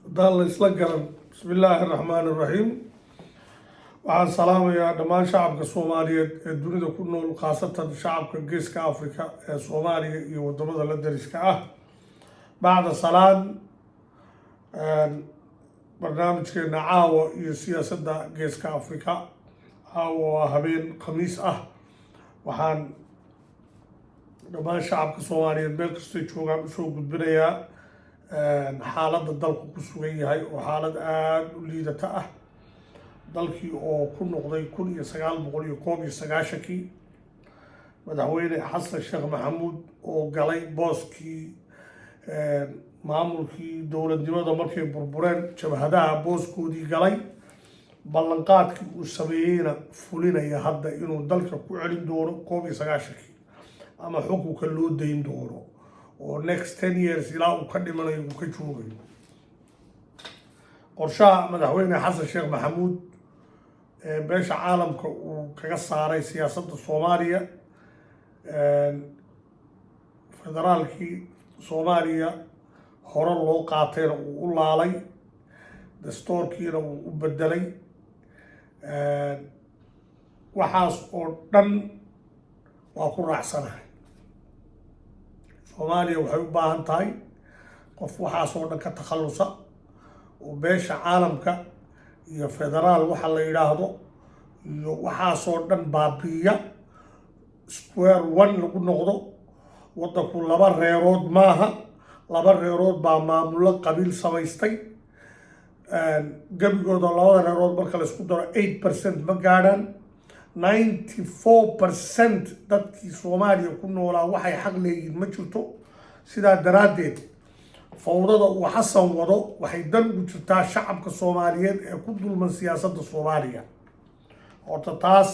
دال إسلام بسم الله الرحمن الرحيم وعن سلام يا دمان شعب الصومالي الدنيا كله خاصة شعب الجيش كأفريقيا الصومالي يودمون للدرس كأه بعد الصلاة برنامج كنا عاوة سياسة جيش كأفريقيا عاوة هبين خميس وحان دمان شعب الصومالي بيلكستي شو بدبنيا حالة الدلق كسوغي هاي وحالة liidata dalkii oo ku noqday 1991 madaxweyne xasan sheekh maxamuud oo galay booskii maamulkii dowladnimada markay burbureen jabhadaha booskoodii galay ballanqaadkii uu sameeyeyna fulinaya hadda inuu dalka ku celin doono 19 ama xukunka loo dayn doono oo next 10 years ilaa uu ka dhimanayo uu ka joogayo qorshaha madaxweyne xasan sheekh maxamuud beesha caalamka uu kaga saaray siyaasadda Soomaaliya federaalkii Soomaaliya hore loo qaatayna uu u laalay dastuurkiina uu u bedelay waxaas oo dhan waa ku raacsanahay Soomaaliya waxay u baahan tahay qof waxaas oo dhan ka takhalusa oo beesha caalamka iyo federaal waxa la yiraahdo iyo waxaas oo dhan baabiya square one lagu noqdo wadanku laba reerood maaha laba reerood baa maamulo qabiil samaystay gabigooda labada reerood marka la isku daro 8% ma gaadhaan 94% dadkii Soomaaliya ku noolaa waxay xaq leeyihiin ma jirto sidaa daraadeed fawdada uu xasan wado waxay dan ugu jirtaa shacabka Soomaaliyeed ee ku dulman siyaasadda Soomaaliya horta taas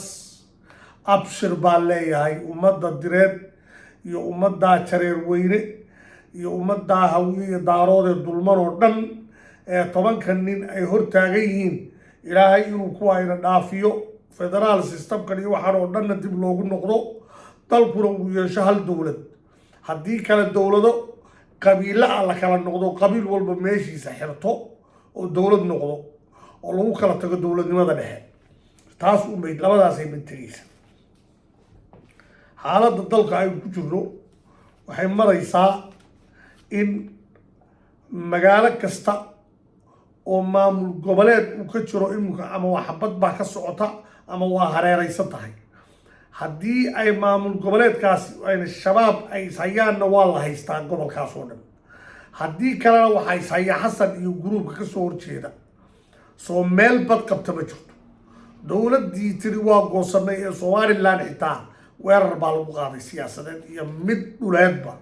abshir baa leeyahay ummadda direed iyo ummadda jareer weyne iyo ummadda hawiye daarood ee dulman oo dhan ee 10 nin ay hor taagan yihiin ilaahay inuu ku ayna dhaafiyo federal systemkan iyo waxaan oo dhan dib loogu noqdo dalkuna uu yeesho hal dawlad haddii kala dawlado qabiila la kala noqdo qabiil walba meeshiisa xirto oo dawlad noqdo oo lagu kala tago dawladnimada dhexe taas u meed labadaas ay midtaysa xaaladda dalka ay ku jirno waxay maraysaa in magaalo kasta oo maamul goboleed uu ka jiro imika ama waa xabad baa ka socota ama waa hareeraysan tahay haddii ay maamul goboleedkaasi ayna shabaab ay ishayaanna waa la haystaa gobolkaas oo dhan haddii kalena waxaa ishaya xasan iyo gruubka ka soo horjeeda soo meel bad qabta ma jirto dowladdii tiri waa goosanay ee somaliland xitaa weerar baa lagu qaaday siyaasadeed iyo mid dhuleedba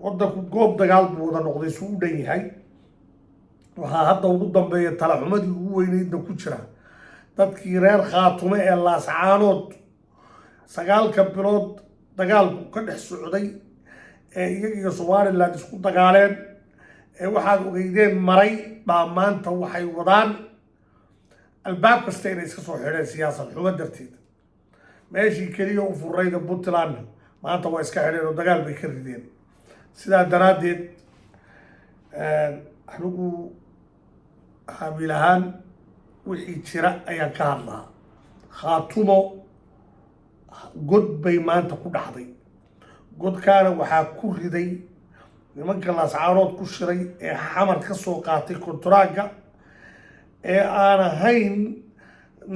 waddanku goob dagaal buu wada noqday suu u dhan yahay waxaa hadda ugu dambeeya talaxumadii ugu weyneydna ku jira dadkii reer khaatume ee laascaanood 9 bilood dagaalku ka dhex socday ee iyaga iyo somaliland isku dagaaleen ee waxaad ogeydeen maray baa maanta waxay wadaan albaab kasta inay iska soo xidheen siyaasad xumo darteed meeshii keliya u furayda puntland maanta waa iska xidheen oo dagaal bay ka rideen sidaa daraaddeed anigu xaabiil ahaan wixii jira ayaan ka hadlaa khaatumo god bay maanta ku dhacday godkaana waxaa ku riday nimanka laascaanood ku shiray ee xamar ka soo qaatay kontaraaga ee aan ahayn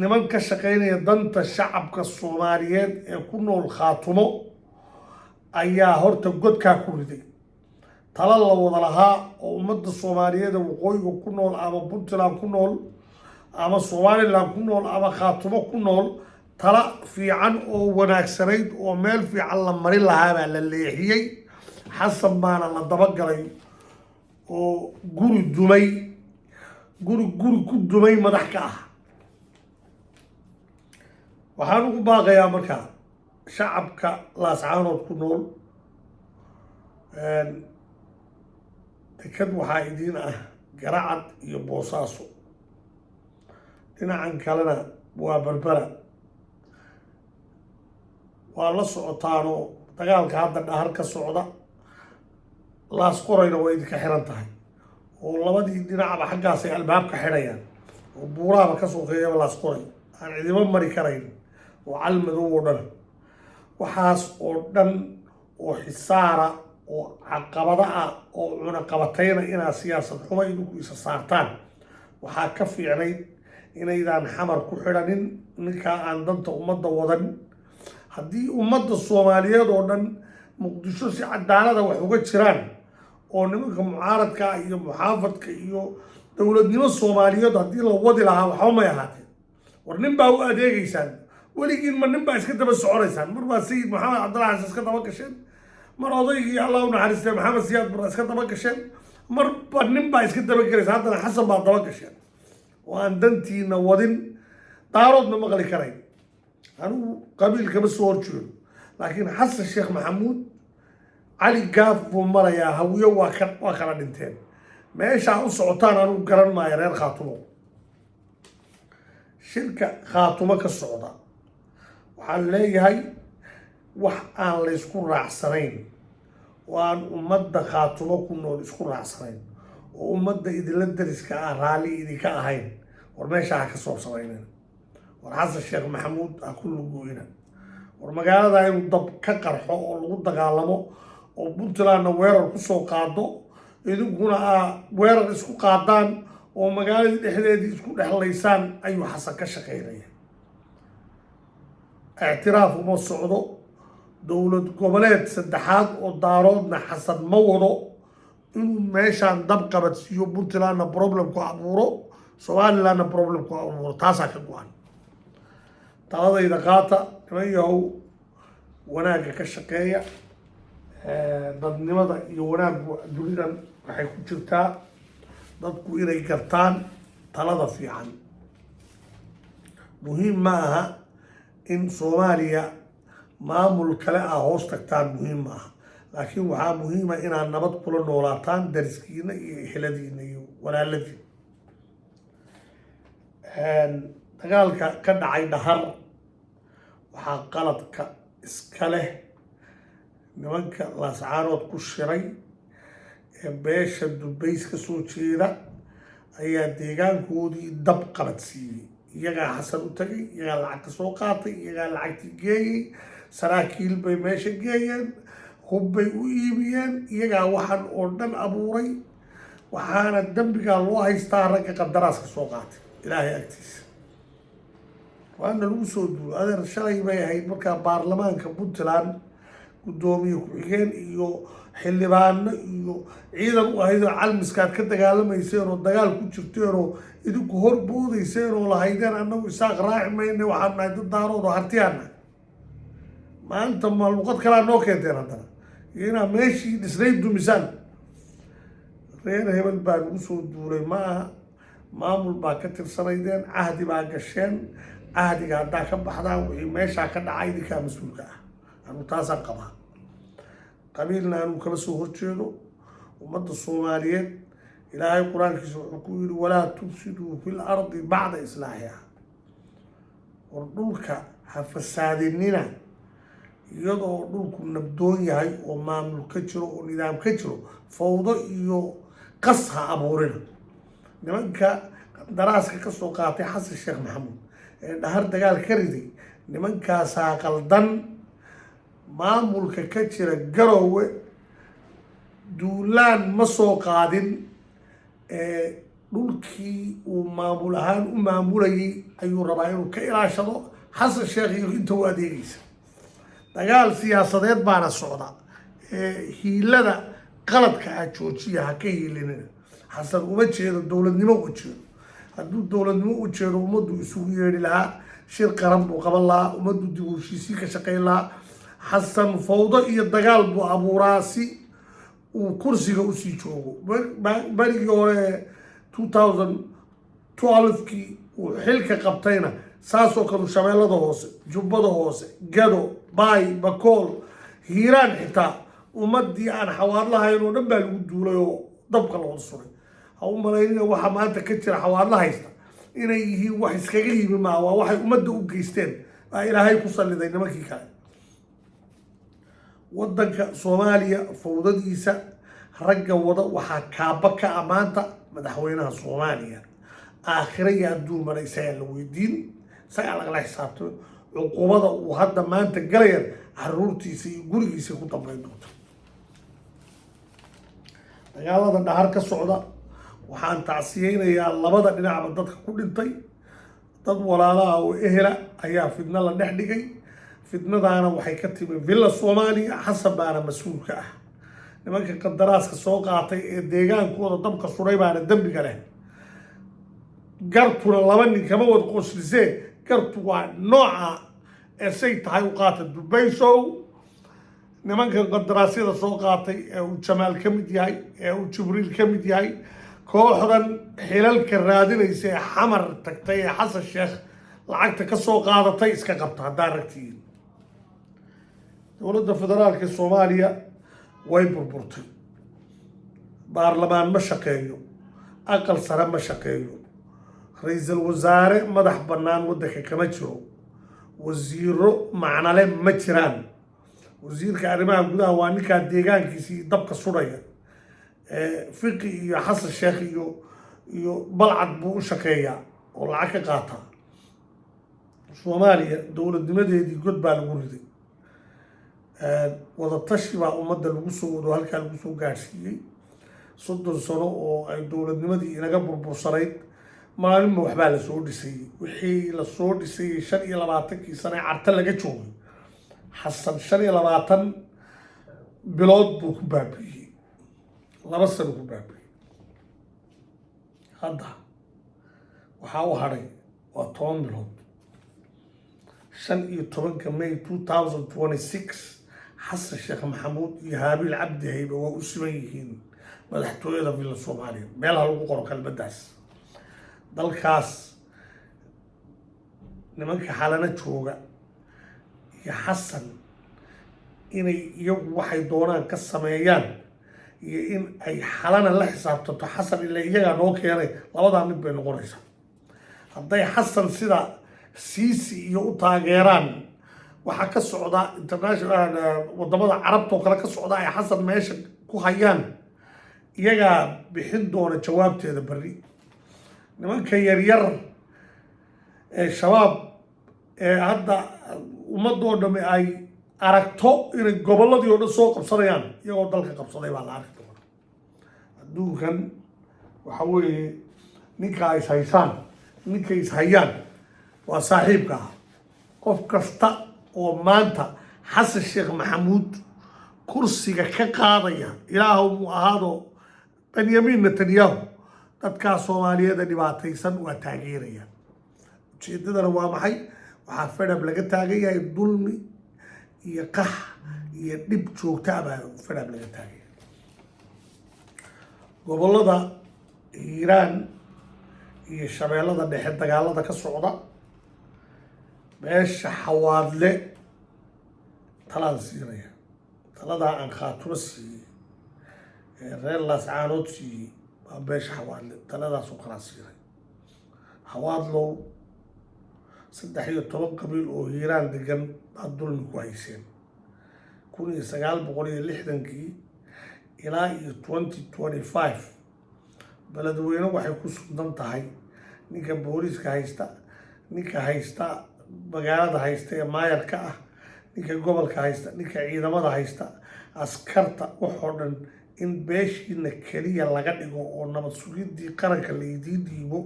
niman ka shaqaynaya danta shacabka soomaaliyeed ee ku nool khaatumo ayaa horta godkaa ku riday tala la wada lahaa oo ummadda soomaaliyeed ee waqooyiga ku nool ama puntland ku nool ama somaliland ku nool ama khaatumo ku nool tala fiican oo wanaagsanayd oo meel fiican la marin lahaa baa la leexiyey xasan baana la dabagalay oo guri ku dumay madax ka ah waxaan ugu baaqayaa markaa shacabka laascaanood ku nool dekad waxaa idiin ah garacad iyo boosaaso dhinacan kalena waa berbera waa la socotaanoo dagaalka hadda dhahar ka socda laas qorayna waa idinka xiran tahay oo labadii dhinacba xaggaasay albaab ka xidhayaan oo buuraaba ka sokeeyaba laas qoray aan cidiba mari karayn oo cal madow oo dhan waxaas oo dhan oo xisaara oo caqabada ah oo cunaqabatayna inaad siyaasad xumo idinku isa saartaan waxaa ka fiicnayd inaydaan xamar ku xidhanin ninkaa aan danta ummadda wadan haddii ummadda soomaaliyeed oo dhan muqdisho si cadaalada wax uga jiraan oo nimanka mucaaradka iyo muxaafadka iyo dowladnimo soomaaliyeed haddii la wadi lahaa waxba may ahaateen war nin baa u adeegaysaan weligiin ma nin baa iska daba soconaysaan mar baa sayid maxamed cabdalla xasan iska daba gasheen mar odaygii allah u naxariistay maxamed siyaad barra iska daba gasheen marba nin baa iska daba gelaysa haddana xasan baa daba gasheen oo aan dantiina wadin daaroodna maqli karayn anigu qabiil kama soo horjeedo laakiin xasan sheekh maxamuud cali gaaf buu marayaa hawiyo waa kala dhinteen meeshaa u socotaan anigu garan maayo reer khaatumo shirka khaatumo ka socda waxaan leeyahay wax aan la isku raacsanayn oo aan ummadda khaatumo ku nool isku raacsanayn oo ummadda idinla dariska ah raalli idinka ahayn war meeshaa ha ka soo samaynen war xasan sheekh maxamuud ha ku lugoyna war magaalada inuu dab ka qarxo oo lagu dagaalamo oo puntlandna weerar ku soo qaado idinkuna weerar isku qaadaan oo magaaladii dhexdeedii isku dhexlaysaan ayuu xasan ka shaqaynaya ictiraaf uma socdo dowlad goboleed saddexaad oo daaroodna xasan ma wado inuu meeshaan dab qabadsiiyo puntlandna problem ku abuuro somalilandna problem ku abuuro taasaa ka go-an taladayda qaata niman yahow wanaagga ka shaqeeya dadnimada iyo wanaaggu dunidan waxay ku jirtaa dadku inay gartaan talada fiican muhiim ma aha in soomaaliya maamul kale ah hoos tagtaan muhiim ma aha laakiin waxaa muhiima inaad nabad kula noolaataan dariskiina iyo eheladiina iyo walaaladiina dagaalka ka dhacay dhahar waxaa qaladka iska leh nimanka laascaanood ku shiray ee beesha dubays ka soo jeeda ayaa deegaankoodii dab qabadsiiyey iyagaa xasan u tagay iyagaa lacag ka soo qaatay iyagaa lacagtii geeyey saraakiil bay meesha geeyeen hubbay u iibiyeen iyagaa waxaan oo dhan abuuray waxaana dembigaa loo haystaa ragga qadaraaska soo qaatay ilaahay agtiisa waana lagu soo duulay adeer shalay bay ahayd markaa baarlamaanka puntland gudoomiye ku-xigeen iyo xildhibaano iyo ciidan u ahayd oo calmiskaad ka dagaalamayseen oo dagaal ku jirteen oo idinku hor boodayseen oo lahaydeen annagu isaaq raaci mayne waxaan nahay dad daarood oo hartiyaana maanta ma luqad kalaa noo keenteen haddana iyo inaad meeshii dhisnayd dumisaan reer hebel baa lagu soo duulay ma aha maamul baa ka tirsanaydeen cahdi baa gasheen cahdiga haddaa ka baxdaan wixii meeshaa ka dhacay idinkaa mas-uulka ah anu taasaan qabaa qabiilna anuu kala soo horjeedo ummadda soomaaliyeed ilaahay qur-aankiisa wuxuu ku yidhi walaa tufsiduu fil ardi bacda islaaxiha war dhulka ha fasaadinina iyadoo dhulku nabdoon yahay oo maamul ka jiro oo nidaam ka jiro fawdo iyo qas ha abuurina nimanka daraaska ka soo qaatay xasan sheekh maxamuud ee dhahar dagaal ka riday nimankaasaa qaldan maamulka ka jira garowe duulaan ma soo qaadin dhulkii uu maamul ahaan u maamulayay ayuu rabaa inuu ka ilaashado xasan sheekh iyo inta u adeegaysa dagaal siyaasadeed baana socda hiilada qaladka ah joojiya ha ka hiilinina xasan uma jeedo dowladnimo u jeedo hadduu dowladnimo u jeedo ummaddu isugu yeedhi lahaa shir qaran buu qaban lahaa ummaddu dib u heshiisiin ka shaqayn lahaa xasan fawdo iyo dagaal buu abuuraa si uu kursiga usii joogo berigii hore 2012kii uu xilka qabtayna saasoo kale shabeellada hoose jubbada hoose gado baay bakool hiiraan xitaa ummadii aan xawaad lahayn oo dhan baa lagu duulay oo dabka loo suray ha u malaynina waxa maanta ka jira xawaadla haysta inay yihiin wax iskaga yimi maa waa waxay ummadda u geysteen baa ilaahay ku salliday nimankii kale waddanka soomaaliya fawdadiisa ragga wada waxaa kaaba ka amaanta madaxweynaha soomaaliya aakhira iyo adduun mara isagaa la weydiin isagaa lagala xisaabtamo cuqubada uu hadda maanta galayan caruurtiisa iyo gurigiisa ku dambeyn doonta dagaalada dhahar ka socda waxaan tacsiyeynayaa labada dhinacba dadka ku dhintay dad walaalaha oo ehela ayaa fidno la dhex dhigay fidnadaana waxay ka timi villa soomaaliya xasan baana mas-uulka ah nimanka qadaraaska soo qaatay ee deegaankooda dabka suray baana dembiga leh gartuna laba nin kama wada qoslisee gartu waa nooca ee say tahay u qaata dubaysow nimanka qadaraasyada soo qaatay ee uu jamaal ka mid yahay ee uu jibriil ka mid yahay kooxdan xilalka raadinaysa ee xamar tagtay ee xasan sheekh lacagta ka soo qaadatay iska qabta haddaa ragtiin dowladda federaalka soomaaliya way burburtay baarlamaan ma shaqeeyo aqal sare ma shaqeeyo ra-iisul wasaare madax bannaan waddanka kama jiro wasiiro macnale ma jiraan wasiirka arrimaha gudaha waa ninkaa deegaankiisii dabka sudhaya fiqi iyo xasan sheekh iyo balcad buu u shaqeeyaa oo lacag ka qaataa soomaaliya dowladnimadeedii god baa lagu riday wadatashi baa ummadda lagu soo wado halkaa lagu soo gaadhsiiyey 30 sano oo ay dowladnimadii inaga burbursanayd maalinba waxbaa lasoo dhisayey wixii lasoo dhisayey 25 sane carta laga joogay xasan 25 bilood buu ku baabi'iyey 2 sano ku baabi'iyey hadda waxaa u hadhay waa 10 bilood 15 May 2026 xasan sheekh maxamuud iyo haabiil cabdi haybe waa u siman yihiin madaxtooyada villa soomaaliya meelaha lagu qoro kalbadaas dalkaas nimanka xalana jooga iyo xasan inay iyagu waxay doonaan ka sameeyaan iyo in ay xalana la xisaabtanto xasan ilaa iyagaa noo keenay labadaa mid bay noqonaysaa hadday xasan sida siisi iyo u taageeraan waxaa ka socda international wadamada carabta oo kale ka socda ay xasan meesha ku hayaan iyagaa bixin doona jawaabteeda berri nimanka yaryar ee shabaab ee hadda ummadoo dhami ay aragto inay gobolladii oo dhan soo qabsanayaan iyagoo dalka qabsaday baa la arki doona. adduunkan waxa weeye ninka is haysaan ninka is hayaan waa saaxiibka ah. qof kasta oo maanta xasan sheekh maxamuud kursiga ka qaadaya ilaahu mu ahaado benyamin netanyahu dadkaa soomaaliyeed dhibaataysan waa taageerayaan. ujeedadana waa maxay? waxaa fedhab laga taagan yahay dulmi iyo qax iyo dhib joogta baa fedhab laga taagan yahay. gobollada hiiraan iyo shabeellada dhexe dagaalada ka socda beesha xawaadle talaan siinaya. taladaa aan khaatumo siiyey reer laascaanood siiyey waa beesha xawaadle taladaasoo kalaa siinay. xawaadlow 13 qabiil oo hiiraan degan baa dulmi ku hayseen 1960kii ilaa iyo 2025 beledweyne waxay ku sugnan tahay ninka booliiska haysta, ninka haysta magaalada haysta ee maayarka ah, ninka gobolka haysta, ninka ciidamada haysta, askarta waxoo dhan in beeshiina keliya laga dhigo oo nabad sugidii qaranka la idiin dhiibo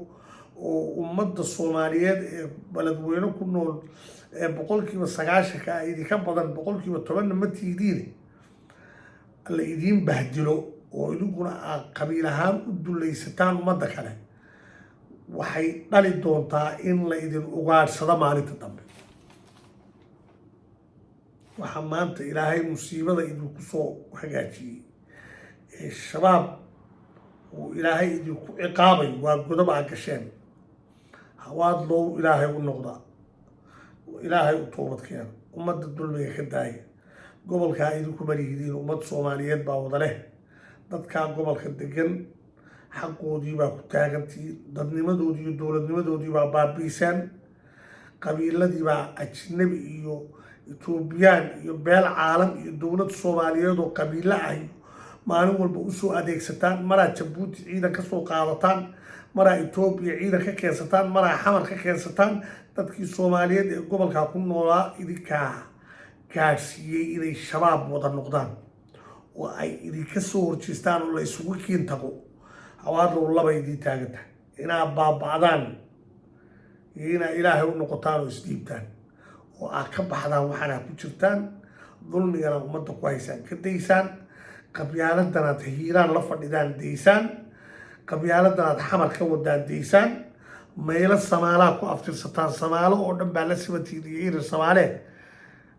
oo ummadda soomaaliyeed ee beledweyne ku nool ee 90% ah idinka badan 10% ma tiidiin la idiin bahdilo oo idinkuna aad qabiil ahaan u dulaysataan ummadda kale waxay dhali doontaa in la idin ugaadhsado maalinta dambe. waxaa maanta ilaahay musiibada idinku soo hagaajiyey ee shabaab uu ilaahay idinku ciqaabay waa godob aa gasheen. hawaadlow ilaahay u noqda, ilaahay u toobad keena, ummadda dulmiga ka daaya. gobolkaa idinku malihidiin ummad soomaaliyeed baa wada leh. dadkaa gobolka degan xaqoodii baa ku taagantii, dadnimadoodii iyo dowladnimadoodii baa baabiisaan. qabiiladii baa ajnabi iyo etoobiyaan iyo beel caalam iyo dowlad soomaaliyeed oo qabiilo ah maalin walba usoo adeegsataan. maraa jabuuti ciidan ka soo qaadataan, maraa etoobiya ciidan ka keensataan, maraa xamar ka keensataan. dadkii soomaaliyeed ee gobolkaa ku noolaa idinkaa gaadhsiiyey inay shabaab wada noqdaan oo ay idinka soo horjeestaan oo la isugu kiin tago. hawaadlow laba idiin taagan tahay inaad baaba'daan iyo inaad ilaahay u noqotaan oo isdhiibtaan oo aad ka baxdaan waxaana ku jirtaan. dulmigana ummadda ku haysaan ka daysaan. qabyaaladanaad hiiraan la fadhidaan daysaan. qabyaaladanaad xamar ka wadaan daysaan. meelo samaalaa ku aftirsataan. samaalo oo dhan baa la sibatiin iyo irir samaale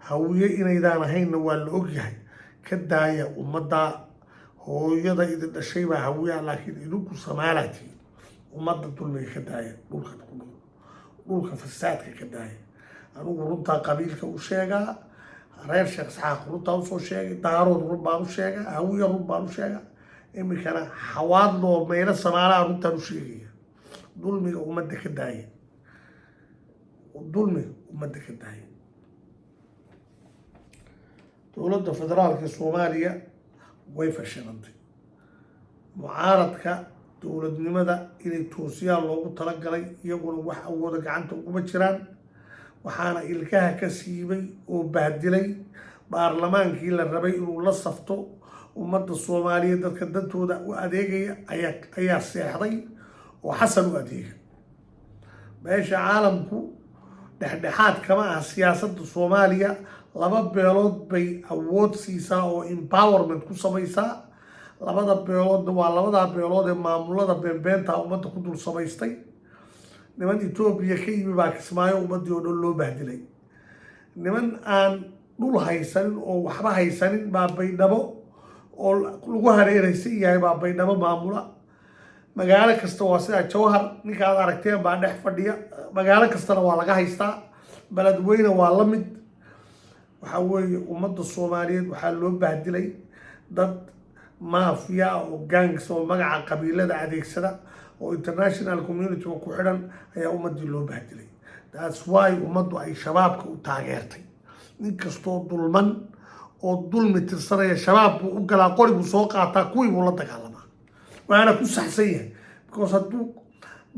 hawiye inaydaan ahaynna waa la ogyahay. ka daaya ummadda hooyada idin dhashay baa hawiyaa laakiin idinku samaalaatiin. ummadda dulmiga ka daaya, dhulka ku nool dhulka fasaadka ka daaya. anigu runtaa qabiilka u sheegaa, reer sheekh isxaaq runtaa usoo sheegay, daarood run baan u sheegaa, hawiya run baan u sheegaa. iminkana xawaadloo meelo samaalaha runtaan u sheegaya. dulmiga ummadda ka daaya, dulmiga ummadda ka daaya. dowladda federaalka soomaaliya way fashilantay. mucaaradka dowladnimada inay toosiyaan loogu talagalay iyaguna wax awooda gacanta uguma jiraan. waxaana ilkaha ka siibay oo bahdilay baarlamaankii la rabay inuu la safto ummadda soomaaliyeed dadka dantooda u adeegaya ayaa seexday oo xasan u adeega. beesha caalamku dhexdhexaad kama ah siyaasadda soomaaliya. laba beelood bay awood siisaa oo empowerment ku samaysaa. labada beeloodna waa labadaa beelood ee maamulada beenbeenta ummadda ku dul samaystay. niman etoobiya ka yimi baa kismaayo ummaddii oo dhan loo bahdilay. niman aan dhul haysanin oo waxba haysanin baa baydhabo oo lagu hareeraysan yahay baa baydhabo maamula. magaalo kasta waa sidaa jawhar ninka aad aragteen baa dhex fadhiya. magaalo kastana waa laga haystaa. beledweyne waa la mid. waxaa weeye ummadda soomaaliyeed waxaa loo bahdilay dad maafiya oo gangs oo magaca qabiilada adeegsada oo international community ku xidhan ayaa ummaddii loo bahdilay. that's why ummaddu ay shabaabka u taageertay. nin kastoo dulman oo dulmi tirsanaya shabaab buu u galaa, qori buu soo qaataa, kuwii buu la dagaalamaa. waana ku saxsan yahay because hadduu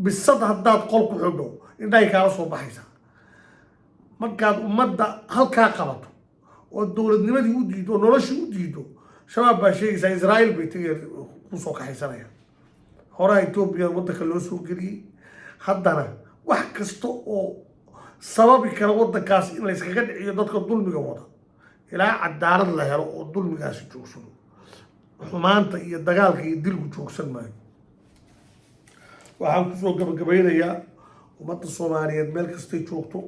bisad haddaad qol ku xidho indhahay kaala soo baxaysaa. markaad ummadda halkaa qabato والدولة نمدي وديدو نولش وديدو شباب باشيء زي إسرائيل بيتي كوسو كحيسانيا هورا إثيوبيا ودك اللوسو قري حدنا واحد كستو سبب كان ودك كاس إن ليس كجد يدك الظلم جوادا إلى عدالة الله يرى الظلم جالس يجوسون xumaanta iyo dagaalka iyo dilku joogsan maayo waxaan kusoo gabagabeynayaa ummadda soomaaliyeed meel kastay joogto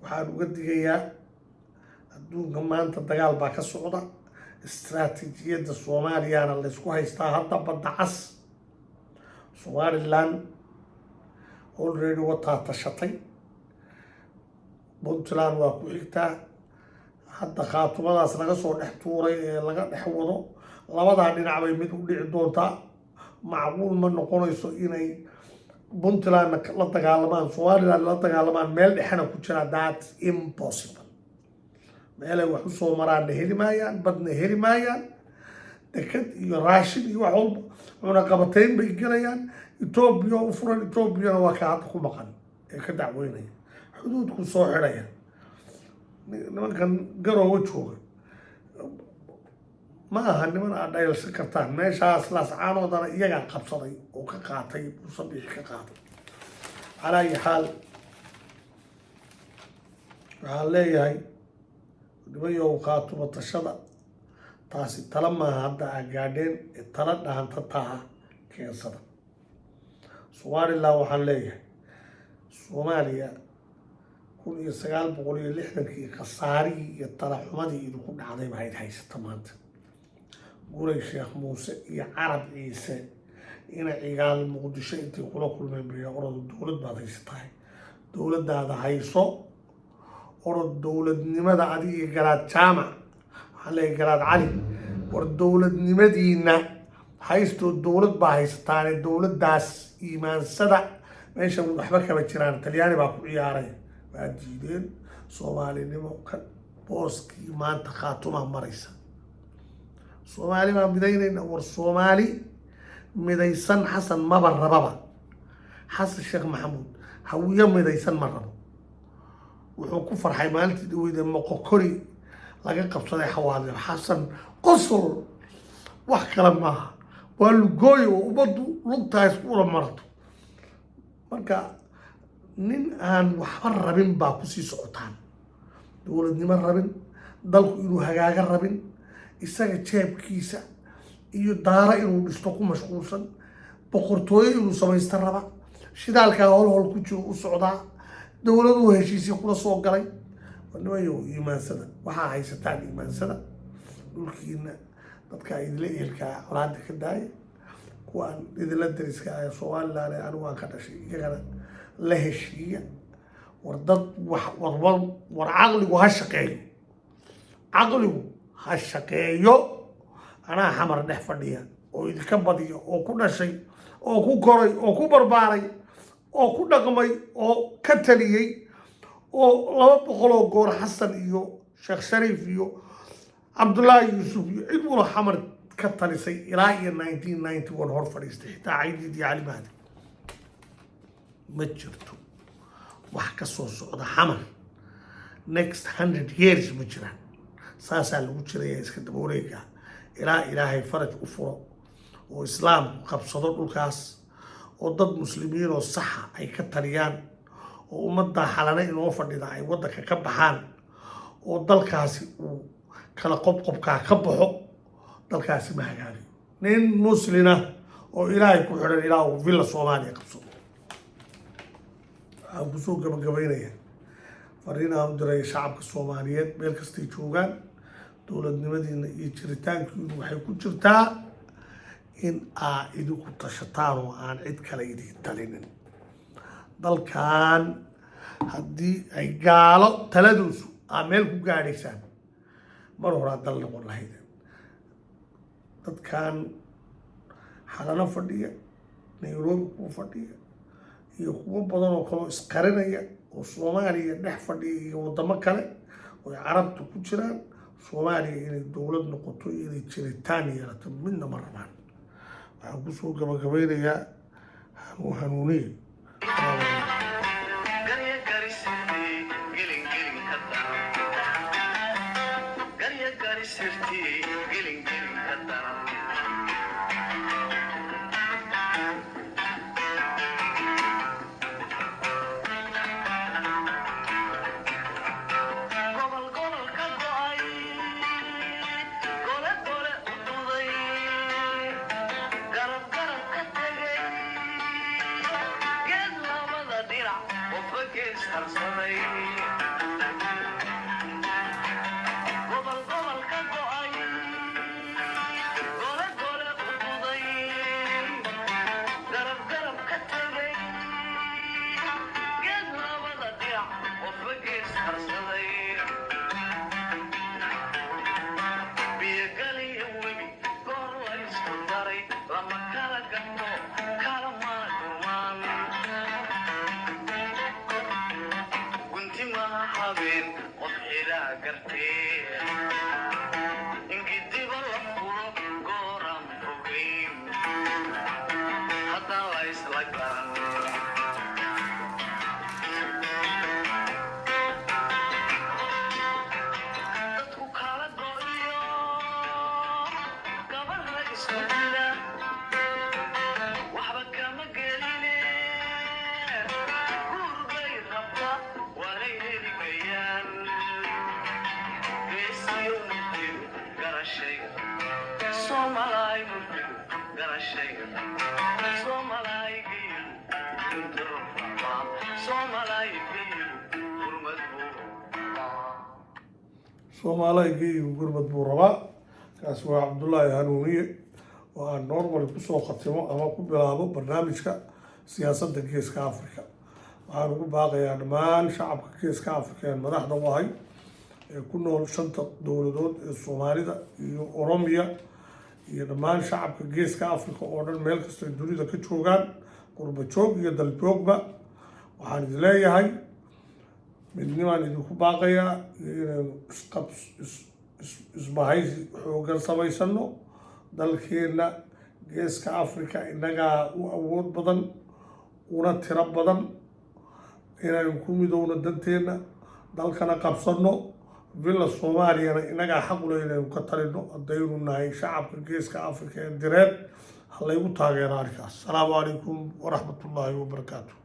waxaan uga digayaa adduunka maanta dagaal baa ka socda istaraatiijiyadda soomaaliyana laysku haystaa hadda badda cas somaliland already wataa tashatay puntland waa ku xigtaa hadda khaatumadaas laga soo dhex tuuray ee laga dhex wado labadaa dhinac bay mid u dhici doontaa macquul ma noqonayso inay puntland la dagaalamaan somaliland la dagaalamaan meel dhexena ku jira that's impossible meelay wax u soo maraanna heli maayaan badna heli maayaan deked iyo raashin iyo wax walba cunaqabatayn bay gelayaan etoobiya u furan etoobiyana waa ka hadda ku maqan ee ka dacweynaya xuduudku soo xidhaya nimankan garoowa jooga ma aha niman aad dhayalsan kartaan meeshaas laascaanoodana iyagaa qabsaday oo ka qaatay musabbix ka qaatay calaa ayi xaal waxaan leeyahay nimayow khaatuma tashada taasi tala maaha hadda aa gaadheen ee tala dhahanta taha keensada somaliland waxaan leeyahay soomaaliya 1960kii khasaarihii iyo talaxumadii idinku dhacday bahayd haysata maanta guray sheekh muuse iyo carab ciise ina cigaal muqdisho intay kula kulmeen baya orod dowlad baad haysatahay dowladdaada hayso orod dowladnimada adiga garaad jaamac waxaan leeyahay garaad cali war dowladnimadiina haystoo dowlad baa haysataane dowladdaas iimaansada meesha waxba kama jiraan talyaani baa ku ciyaaray waa diideen soomaalinimo ka booskii maanta khaatuma maraysa soomaali baan midaynayna war soomaali midaysan xasan maba rababa xasan sheekh maxamuud hawiyo midaysan ma rabo wuxuu ku farxay maalintii dhaweyda moqokori laga qabsaday xawaadle xasan qosol wax kale maaha waa lugooy oo ummaddu lugtaa isku ula marato marka nin aan waxba rabin baa kusii socotaan dowladnimo rabin dalku inuu hagaaga rabin isaga jeebkiisa iyo daara inuu dhisto ku mashquulsan boqortooyo inuu samaysta raba shidaalkaa hol ku jiro u socdaa dowladuhu heshiisii kula soo galay nimayo iimaansada waxaa haysataan iimaansada dhulkiina dadka idila ehelkaa colaada ka daaya kuwa aan idila dariska ah somaliland anigu aan ka dhashay iyagana la heshiiya war dad war caqligu ha shaqeeyo caqligu ha shaqeeyo anaa xamar dhex fadhiya oo idinka badiya oo ku dhashay oo ku koray oo ku barbaaray oo ku dhaqmay oo ka taliyey oo 200 goor xasan iyo sheekh shariif iyo cabdullaahi yuusuf iyo cid wala xamar ka talisay ilaa iyo 1991 hor fadhiistay xitaa caydid iyo cali mahdi ma jirto wax ka soo socda xamar next 100 years ma jiraan saasaa lagu jiraya iska daba wareega ilaa ilaahay faraj u furo oo islaamku qabsado dhulkaas oo dad muslimiin oo saxa ay ka taliyaan oo ummadda xalana inoo fadhida ay waddanka ka baxaan oo dalkaasi uu kala qobqobkaa ka baxo dalkaasi ma hagaagayo nin muslina oo ilaahay ku xidhan ilaa uu villa soomaaliya qabsado waxaan kusoo gabagabaynayaa fariinaha u diraya shacabka soomaaliyeed meel kastay joogaan dowladnimadiina iyo jiritaankiinu waxay ku jirtaa in aa idinku tashataan oo aan cid kale idin talinin dalkan haddii ay gaalo taladuusu aa meel ku gaadhaysaan mar horaa dal noqon lahaydeen dadkan xalano fadhiya nairobi kuwa fadhiya iyo kuwo badan oo kaloo isqarinaya oo soomaaliya dhex fadhiya iyo waddamo kale oo carabta ku jiraan soomaaliya inay dowlad noqoto iyo inay jiritaan yeelato midna ma rabaan waxaan kusoo gabagabeynayaa hanuuniye Soomaaliga gurmad buu rabaa kaas waa Cabdullaahi Hanuuniye oo aan normal ku soo khatimo ama ku bilaabo barnaamijka siyaasadda Geeska Afrika waxaan ugu baaqayaa dhammaan shacabka Geeska Afrika ee madaxda u ahay ee ku nool shanta dowladood ee Soomaalida iyo Oromiya iyo dhammaan shacabka Geeska Afrika oo dhan meel kasta oo dunida ka joogaan qurba joog iyo dal joogba waxaan idin leeyahay midnimaan idinku baaqayaa inaynu isbahaysi xoogan samaysano dalkeena Geeska Afrika innagaa u awood badan una tiro badan inaynu ku midowno danteena dalkana qabsano villa Soomaaliyana innagaa xaq u leh inaynu ka talino haddaynu nahay shacabka Geeska Afrika ee direed ha laygu taageero arkaas. Asalaamu calaykum waraxmatullaahi wabarakaatuh.